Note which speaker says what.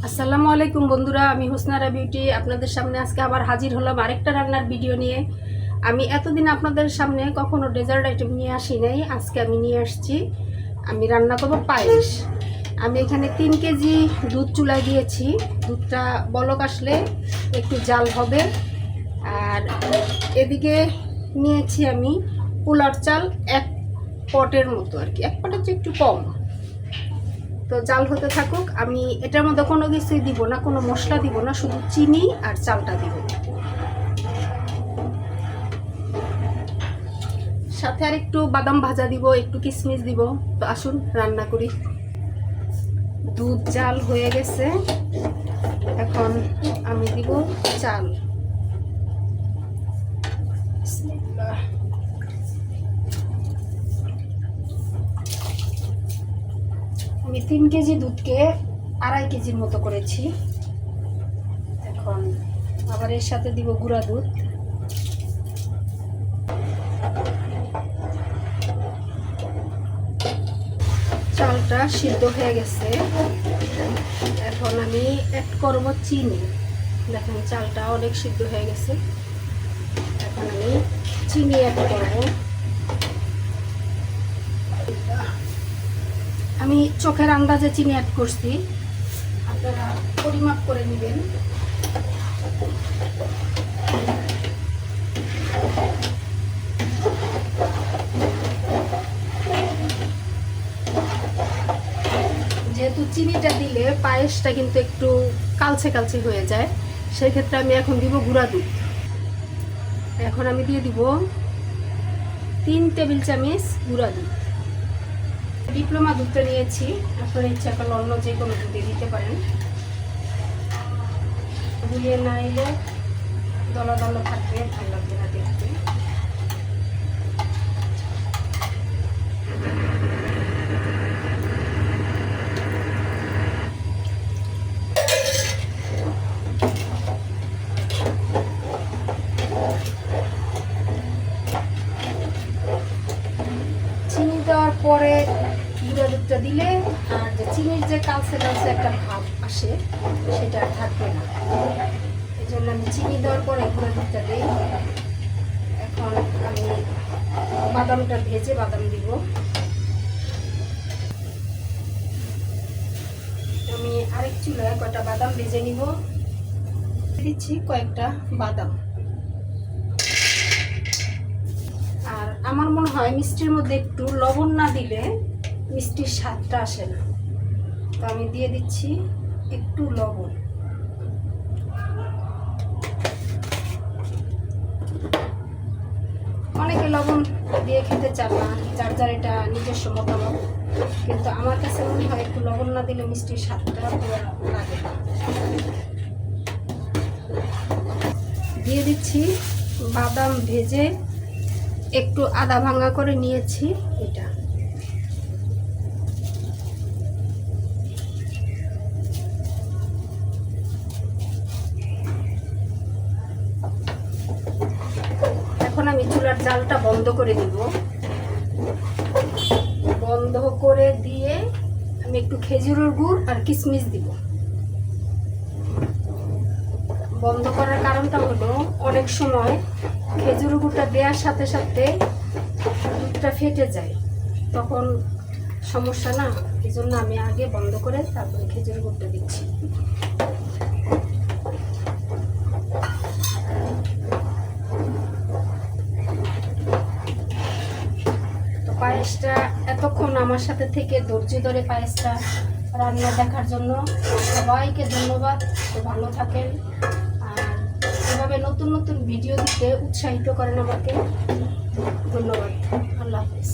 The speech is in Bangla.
Speaker 1: আসসালামু আলাইকুম বন্ধুরা, আমি হুসনারা বিউটি আপনাদের সামনে আজকে আবার হাজির হলাম আরেকটা রান্নার ভিডিও নিয়ে। আমি এতদিন আপনাদের সামনে কখনো ডেজার্ট আইটেম নিয়ে আসি নাই। আজকে আমি নিয়ে আসছি, আমি রান্না করব পায়েস। আমি এখানে 3 কেজি দুধ চুলায় দিয়েছি। দুধটা বলক আসলে একটু জাল হবে। আর এদিকে নিয়েছি আমি পোলার চাল 1 পটের মতো, আর কি 1 পটের চেয়ে একটু কম। তো জাল হতে থাকুক। আমি এটার মধ্যে কোনো কিছুই দিব না, কোনো মশলা দিব না, শুধু চিনি আর চালটা দিব। সাথে আর একটু বাদাম ভাজা দিব, একটু কিশমিশ দিব। তো আসুন রান্না করি। দুধ জাল হয়ে গেছে, এখন আমি দিব চাল। আমি 3 কেজি দুধকে 2.5 কেজির মতো করেছি। এখন আবার এর সাথে দিব গুঁড়া দুধ। চালটা সিদ্ধ হয়ে গেছে, এখন আমি অ্যাড করব চিনি। দেখেন চালটা অনেক সিদ্ধ হয়ে গেছে, এখন আমি চিনি অ্যাড করব। আমি চোখের আন্দাজে চিনি অ্যাড করছি, আপনারা পরিমাপ করে নেবেন। যেহেতু চিনিটা দিলে পায়েসটা কিন্তু একটু কালচে কালচে হয়ে যায়, সেই ক্ষেত্রে আমি এখন দিব গুঁড়া দুধ। এখন আমি দিয়ে দিব 3 টেবিল চামচ গুঁড়া দুধ। ডিপ্লোমা দুধটা নিয়েছি, আপনারা ইচ্ছা করলে অন্য যে কোনো দুধে দিতে পারেন। গুলিয়ে না এলে দলা দলা থাকবে, ভালো লাগবে না দেখতে। চিনি দেওয়ার পরে গুঁড়া দুধটা দিলে আর যে চিনির যে কালচে কালচে একটা ভাব আসে সেটা আর থাকবে না। এই জন্য আমি চিনি দেওয়ার পরে গুঁড়া দুধটা দিই। এখন আমি বাদামটা ভেজে বাদাম দিব। আমি আরেক চুলায় কয়টা বাদাম ভেজে নিব। দিচ্ছি কয়েকটা বাদাম। আর আমার মনে হয় মিষ্টির মধ্যে একটু লবণ না দিলে মিষ্টির স্বাদটা আসে না, তো আমি দিয়ে দিচ্ছি একটু লবণ। অনেকে লবণ দিয়ে খেতে চান না, যার যার এটা নিজস্ব মতামত, কিন্তু আমার কাছে মনে হয় একটু লবণ না দিলে মিষ্টির স্বাদটা পুরো লাগে না। দিয়ে দিচ্ছি বাদাম ভেজে একটু আদা ভাঙা করে নিয়েছি এটা। এখন আমি চুলার জালটা বন্ধ করে দিব। বন্ধ করে দিয়ে আমি একটু খেজুরের গুড় আর কিশমিশ দিব। বন্ধ করার কারণটা হলো অনেক সময় খেজুরের গুড়টা দেওয়ার সাথে সাথে দুধটা ফেটে যায়, তখন সমস্যা না। এই জন্য আমি আগে বন্ধ করে তারপরে খেজুরের গুড়টা দিচ্ছি। তো পায়েসটা এতক্ষণ আমার সাথে থেকে ধৈর্য ধরে পায়েসটা রান্না দেখার জন্য সবাইকে ধন্যবাদ। তো ভালো থাকেন, আর এভাবে নতুন নতুন ভিডিও দিতে উৎসাহিত করেন আমাকে। ধন্যবাদ। আল্লাহ হাফেজ।